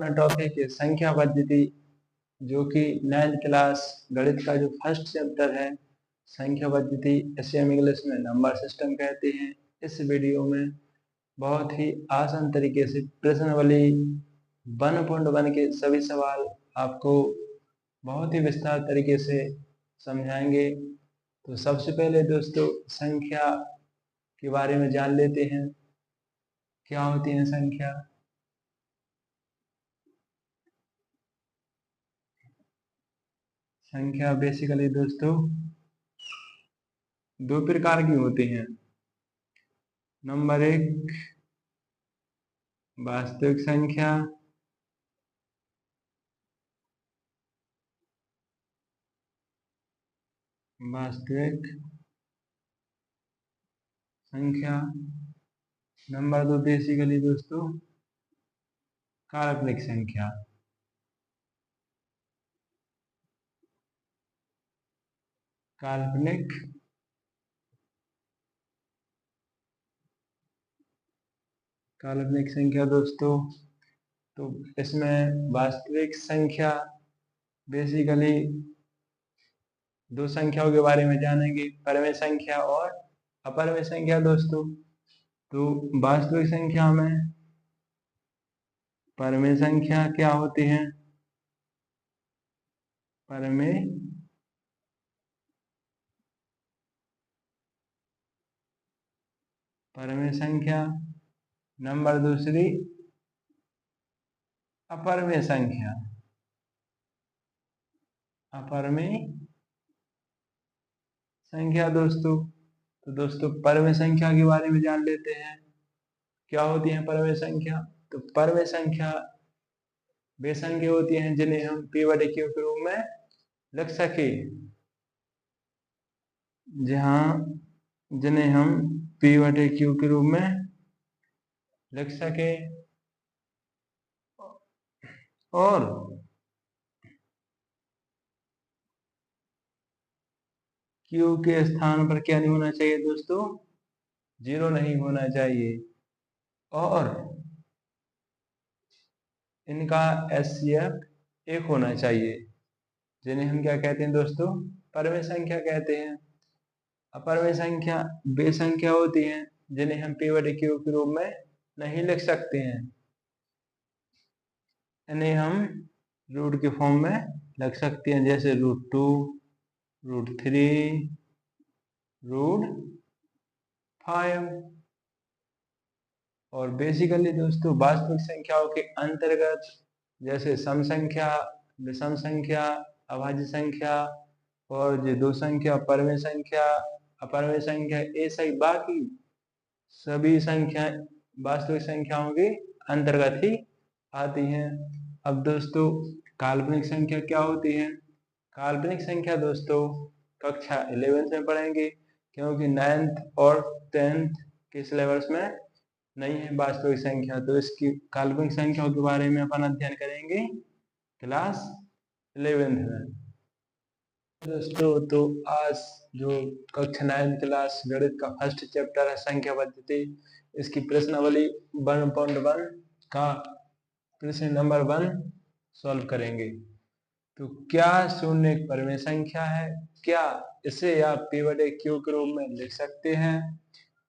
अपना टॉपिक है संख्या पद्धति, जो कि 9th क्लास गणित का जो फर्स्ट चैप्टर है संख्या पद्धति, इसे हम इंग्लिश में नंबर सिस्टम कहते हैं। इस वीडियो में बहुत ही आसान तरीके से प्रश्नावली 1.1 के सभी सवाल आपको बहुत ही विस्तार तरीके से समझाएंगे। तो सबसे पहले दोस्तों संख्या के बारे में जान लेते हैं। क्या होती है संख्या? संख्या बेसिकली दोस्तों दो प्रकार की होती हैं। नंबर 1 वास्तविक संख्या, वास्तविक संख्या। नंबर 2 बेसिकली दोस्तों काल्पनिक संख्या। काल्पनिक काल्पनिक संख्या दोस्तों, तो इसमें वास्तविक संख्या बेसिकली दो संख्याओं के बारे में जानेंगे, परमेय संख्या और अपरमेय संख्या दोस्तों। तो वास्तविक संख्या में परमेय संख्या क्या होती है? परमेय परमेय संख्या। नंबर दूसरी अपरमेय संख्या। अपरमेय संख्या दोस्तों, तो दोस्तों परमेय संख्या के बारे में जान लेते हैं। क्या होती है परमेय संख्या? तो परमेय संख्या वे संख्या होती हैं जिन्हें हम p/q के रूप में लिख सके, जिन्हें हम p/q के रूप में लिख सके और q के स्थान पर क्या नहीं होना चाहिए दोस्तों? 0 नहीं होना चाहिए। और इनका HCF 1 होना चाहिए, जिन्हें हम क्या कहते हैं दोस्तों? परमेय संख्या कहते हैं। अपरमेय संख्या वे संख्या होती हैं जिन्हें हम p/q के रूप में नहीं लिख सकते हैं। इन्हें हम रूट के फॉर्म में लिख सकते हैं, जैसे √2, √3, √5। और बेसिकली दोस्तों वास्तविक संख्याओं के अंतर्गत जैसे सम संख्या, विषम संख्या, अभाज्य संख्या और जो दो संख्या परमेय संख्या, अपरमेय संख्या, ये सही बाकी सभी संख्या वास्तविक संख्याओं के अंतर्गत ही आती हैं। अब दोस्तों काल्पनिक संख्या क्या होती है? काल्पनिक संख्या दोस्तों कक्षा 11th में पढ़ेंगे, क्योंकि 9th और 10th के सिलेबस में नहीं है वास्तविक संख्या। तो इसकी काल्पनिक संख्याओं के बारे में अपन अध्ययन करेंगे क्लास 11th में दोस्तों। तो आज जो कक्षा 9th क्लास गणित का फर्स्ट चैप्टर है संख्या पद्धति, इसकी प्रश्नावली 1.1 का प्रश्न नंबर 1 सॉल्व करेंगे। तो क्या शून्य एक परमेय संख्या है? क्या इसे आप p/q के रूप में लिख सकते हैं,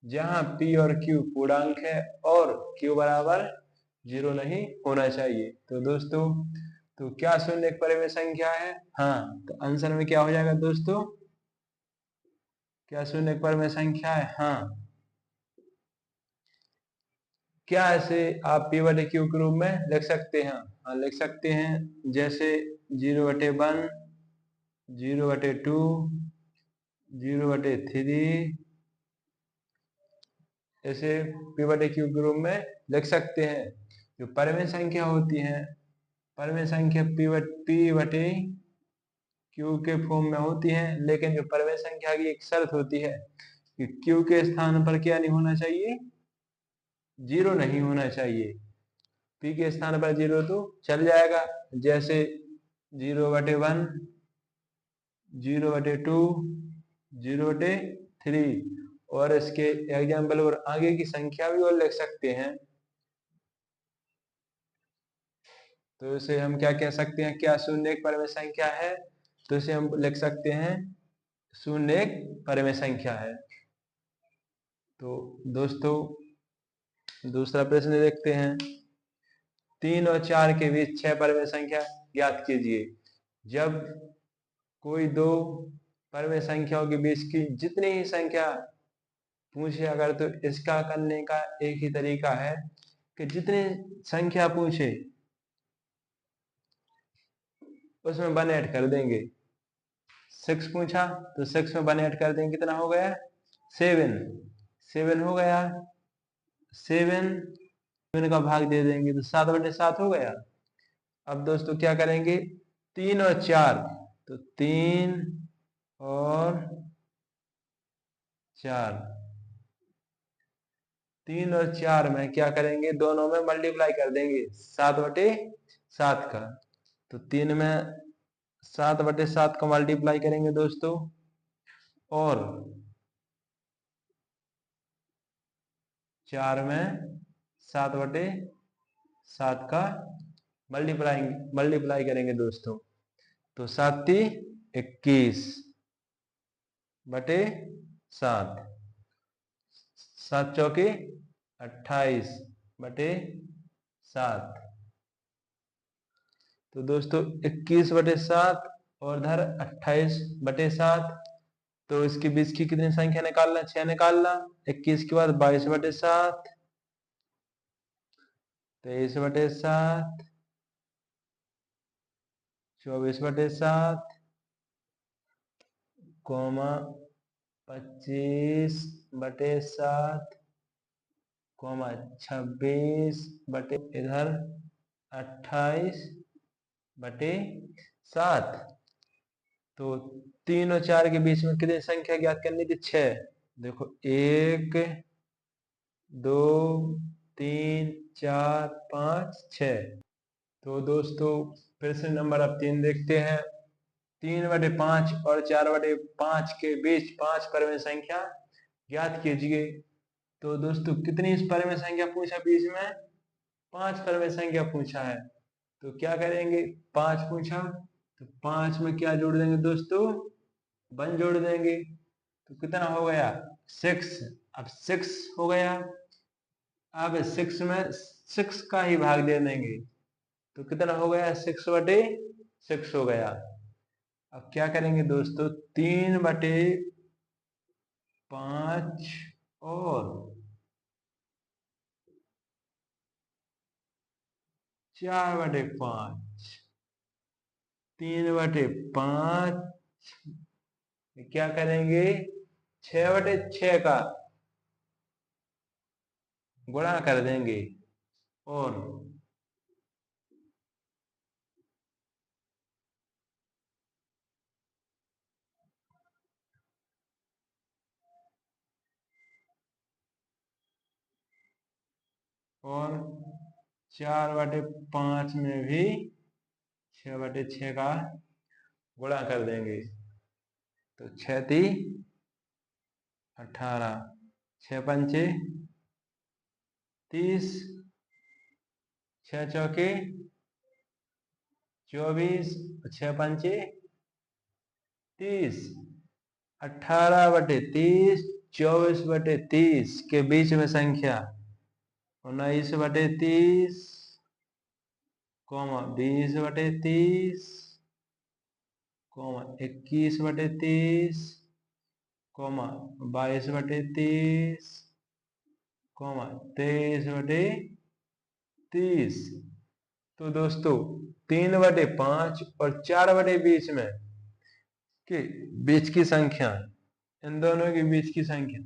जहां p और q पूर्णांक है और q बराबर 0 नहीं होना चाहिए? तो दोस्तों तो क्या शून्य एक परमेय संख्या है? हाँ, तो आंसर में क्या हो जाएगा दोस्तों? क्या शून्य एक परमेय संख्या है? हाँ। क्या इसे आप p/q के रूप में लिख सकते हैं? हाँ लिख सकते हैं, जैसे 0/1, 0/2, 0/3 ऐसे p/q के रूप में लिख सकते हैं। जो परमेय संख्या होती है, परमेय संख्या p/q के फॉर्म में होती है, लेकिन जो परमेय संख्या की एक शर्त होती है कि q के स्थान पर क्या नहीं होना चाहिए? 0 नहीं होना चाहिए। p के स्थान पर 0 तो चल जाएगा, जैसे 0/1, 0/2, 0/3 और इसके एग्जाम्पल और आगे की संख्या भी और लिख सकते हैं। तो इसे हम क्या कह सकते हैं, क्या शून्य एक परम संख्या है? तो इसे हम लिख सकते हैं शून्य एक परम संख्या है। तो दोस्तों दूसरा प्रश्न देखते हैं। 3 और 4 के बीच 6 परम संख्या ज्ञात कीजिए। जब कोई दो परम संख्याओं के बीच की जितनी ही संख्या पूछे अगर, तो इसका करने का एक ही तरीका है कि जितनी संख्या पूछे उसमें 1 ऐड कर देंगे। 6 पूछा तो 6 में 1 ऐड कर देंगे, कितना हो गया? 7। 7 हो गया, 7 का भाग दे देंगे तो 7/7 हो गया। अब दोस्तों क्या करेंगे, 3 और 4, तो 3 और 4, 3 और 4 में क्या करेंगे, दोनों में मल्टीप्लाई कर देंगे 7/7 का। तो 3 में 7/7 का मल्टीप्लाई करेंगे दोस्तों, और 4 में 7/7 का मल्टीप्लाई करेंगे दोस्तों। तो 7×3 = 21/7, 7×4 = 28/7। तो दोस्तों 21/7 और इधर 28/7, तो इसके बीच की कितनी संख्या निकालना? 6 निकालना। 21 के बाद 22/7, 23/7, 24/7, 25/7, 26 इधर 28/7। तो 3 और 4 के बीच में कितनी संख्या ज्ञात करनी थी? 6। देखो 1 2 3 4 5 6। तो दोस्तों प्रश्न नंबर अब 3 देखते हैं। 3/5 और 4/5 के बीच 5 परम संख्या ज्ञात कीजिए। तो दोस्तों कितनी इस परम संख्या पूछा बीच में? 5 परम संख्या पूछा है। तो क्या करेंगे, 5 पूछा तो 5 में क्या जोड़ देंगे दोस्तों? 1 जोड़ देंगे। तो कितना हो गया? 6। अब 6 हो गया। अब 6 में 6 का ही भाग दे देंगे, तो कितना हो गया? 6/6 हो गया। अब क्या करेंगे दोस्तों, 3/5 और 4/5, 3/5 क्या करेंगे, 6/6 का गुणा कर देंगे, और 4/5 में भी 6/6 का गुणा कर देंगे। तो 6×3 = 18, 6×5 = 30, 6×4 = 24, 6×5 = 30। 18/30, 24/30 के बीच में संख्या 19/30, 20/30, 21/30, 22/30, 23/30। तो दोस्तों 3/5 और 4/20 में के बीच की संख्या, इन दोनों के बीच की संख्या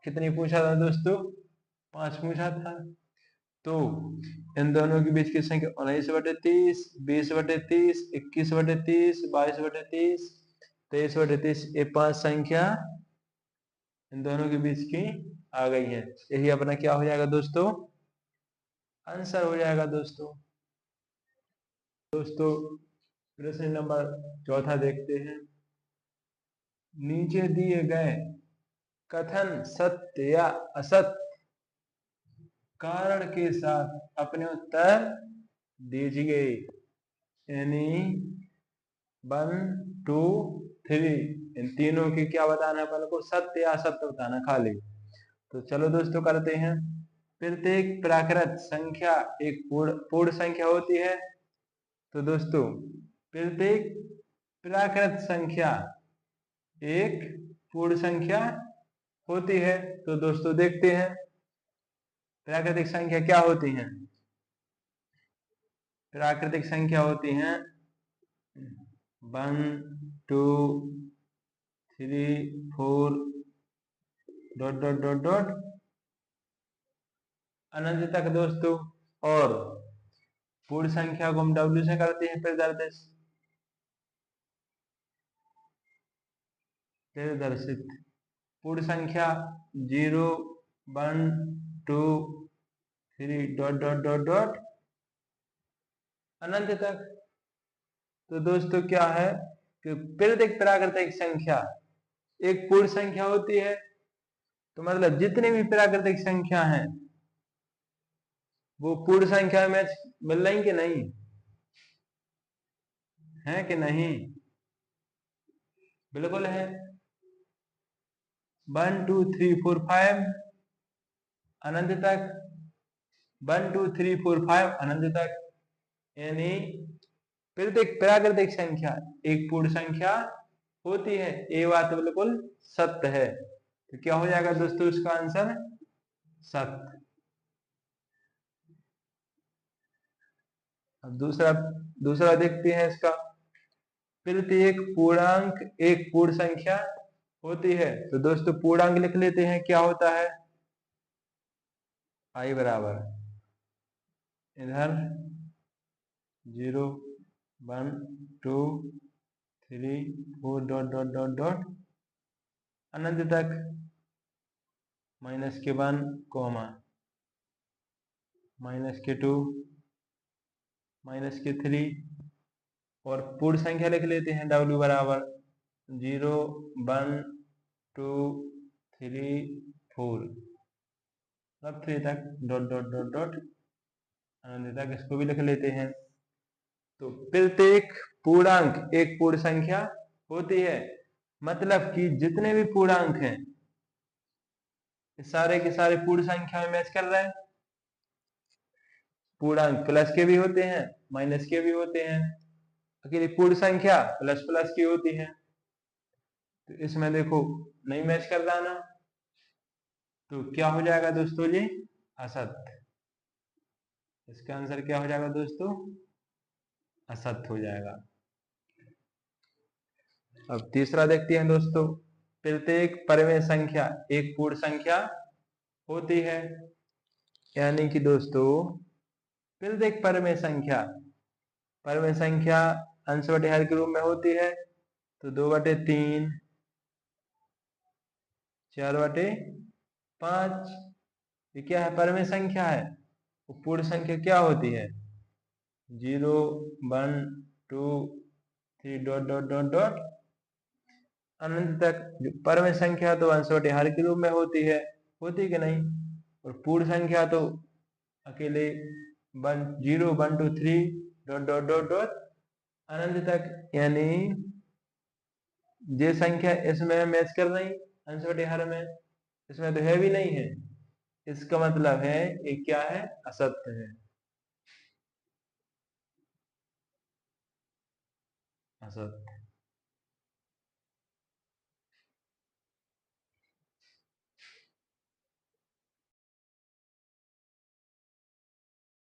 कितनी पूछा था दोस्तों? 5 पूछा था। तो इन दोनों के बीच की संख्या 19/30, 20/30, 21/30, 22/30, 23/30, ये 5 संख्या इन दोनों के बीच की आ गई है। यही अपना क्या हो जाएगा दोस्तों? आंसर हो जाएगा दोस्तों। प्रश्न नंबर 4 देखते हैं। नीचे दिए गए कथन सत्य या असत्य कारण के साथ अपने उत्तर दीजिए, यानी 1 2 3, इन तीनों की क्या बताना है अपन को, सत्य या असत्य बताना खाली। तो चलो दोस्तों करते हैं। प्रत्येक प्राकृत संख्या एक पूर्ण संख्या होती है। तो दोस्तों प्रत्येक प्राकृत संख्या एक पूर्ण संख्या होती है। तो दोस्तों देखते हैं प्राकृतिक संख्या क्या होती हैं। प्राकृतिक संख्या होती हैं 1 2 3 4 डॉट डॉट डॉट डॉट अनंत तक दोस्तों। और पूर्ण संख्या को हम W से करते हैं प्रदर्शित। पूर्ण संख्या 0 1 2 3 डॉट डॉट डॉट डॉट अनंत तक। तो दोस्तों क्या है कि प्रत्येक प्राकृतिक संख्या एक पूर्ण संख्या होती है। तो मतलब जितनी भी प्राकृतिक संख्या हैं वो पूर्ण संख्या में मिल रही कि नहीं, है कि नहीं? बिल्कुल है। 1 2 3 4 5 अनंत तक, 1 2 3 4 5 अनंत तक, यानी प्रत्येक प्राकृतिक संख्या एक पूर्ण संख्या होती है। ये बात बिल्कुल सत्य है। तो क्या हो जाएगा दोस्तों इसका आंसर सत्य। अब दूसरा दूसरा देखते हैं इसका। प्रत्येक पूर्णांक एक पूर्ण संख्या होती है। तो दोस्तों पूर्णांक लिख लेते हैं, क्या होता है i बराबर इधर 0 1 2 3 4 डॉट डॉट डॉट डॉट अनंत तक, -1 कोमा -2 -3 और पूर्ण संख्या लिख लेते हैं W बराबर 0 1 2 3 4 अब 3 तक डॉट डॉट डॉट डॉट अनंत तक, इसको भी लिख लेते हैं। तो प्रत्येक पूर्णांक एक पूर्ण संख्या होती है। मतलब कि जितने भी पूर्णांक हैं सारे के सारे पूर्ण संख्या में मैच कर रहे हैं। पूर्णांक प्लस के भी होते हैं माइनस के भी होते हैं, अकेली पूर्ण संख्या प्लस प्लस की होती है। तो इसमें देखो नहीं मैच कर रहा ना, तो क्या हो जाएगा दोस्तों जी असत्य। इसका आंसर क्या हो जाएगा दोस्तों असत्य हो जाएगा। अब तीसरा देखते हैं दोस्तों। प्रत्येक परिमेय संख्या एक पूर्ण संख्या होती है। यानी कि दोस्तों प्रत्येक परिमेय संख्या अंश बटे हर के रूप में होती है। तो 2/3 4/5 ये क्या है परिमेय संख्या है। पूर्ण संख्या क्या होती है 0 1 2 3 डॉट डॉट डॉट डॉट अनंत तक। जो परम संख्या तो अंश बटे हर के रूप में होती है कि नहीं, और पूर्ण संख्या तो अकेले 0 1 2 3 डॉट डॉट डॉट डॉट अनंत तक। यानी ये संख्या इसमें मैच कर रही अंश बटे हर में, इसमें तो है भी नहीं है। इसका मतलब है ये क्या है असत्य है, असत्य।